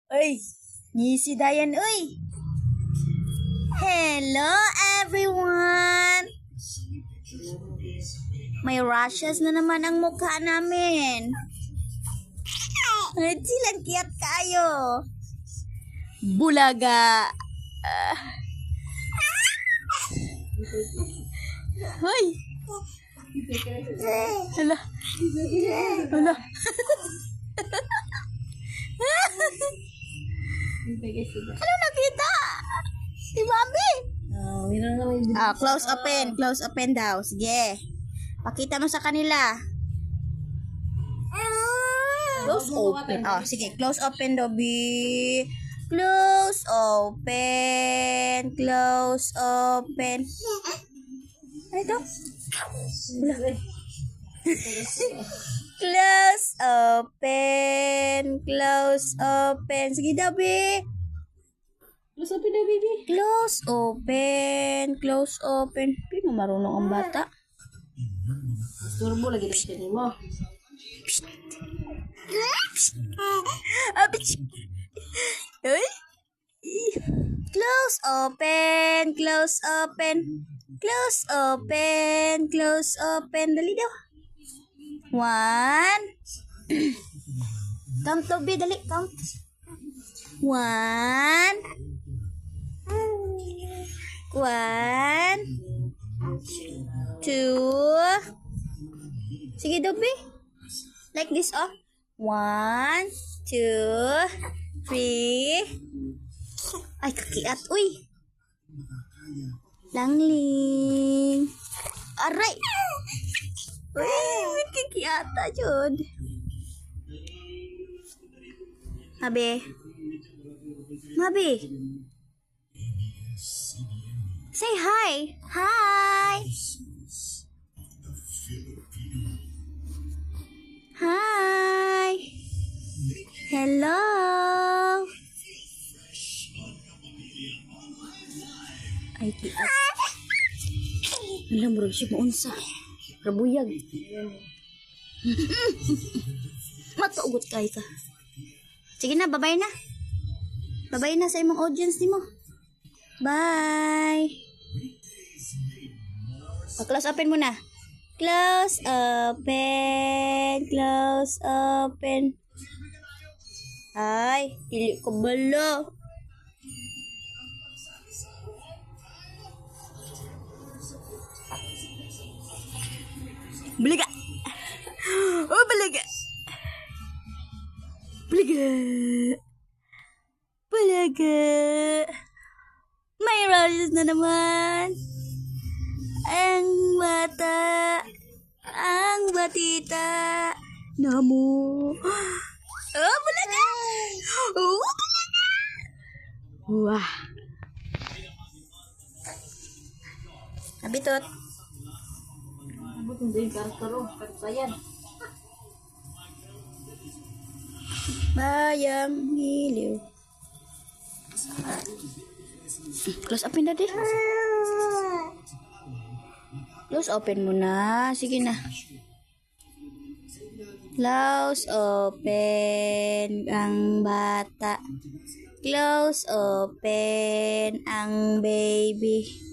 Uy, ngisi Dayan, uy. Hello, everyone. May rashes na naman ang mukha namin. Silang kiyat kayo. Bulaga. Hoy. Hala. Hala. Ano nakita? Si Mami. Close open daw. Sige. Pakita mo sa kanila. Close open. Oh, sige. Close open, Dobby. Close open. Close open. Ano ito? Close open. Close open. Sige, Dobby. Close open na, baby. Close open. Close open. Pino marunong ang bata. Turbo lagi na siya mo. Uy. Close open. Close open. Close open. Close open. Dali daw. 1. Count, Dobby. Dali. Count. 1. 1. 2. Sige, Dobby. Like this, oh. 1, 2, 3. Ay, kakiat. Uy. Langling. Aray. Uy, kakiata, Jod. Mabe. Mabe. Say hi. Hi. Hi. Hello. Ay, tiat. Alam mo rin siya maunsa. Rabuyag. Matugot kayo ka. Sige na, babay na. Babay na sa imong audience ni mo. Bye. Close open mo na. Close open. Close open. Ay, dili ko balo. Baliga. Oh, baliga. Baliga. Baliga. May rashes na naman. Ang bata. Ang batita. Namo. Oh, balaga. Oh, balaga. Wah. Habitot. Abot mo din karakter sayan. Bayang hiliw. Close open na deh. Close open mo na. Sige na. Close open ang bata. Close open ang baby.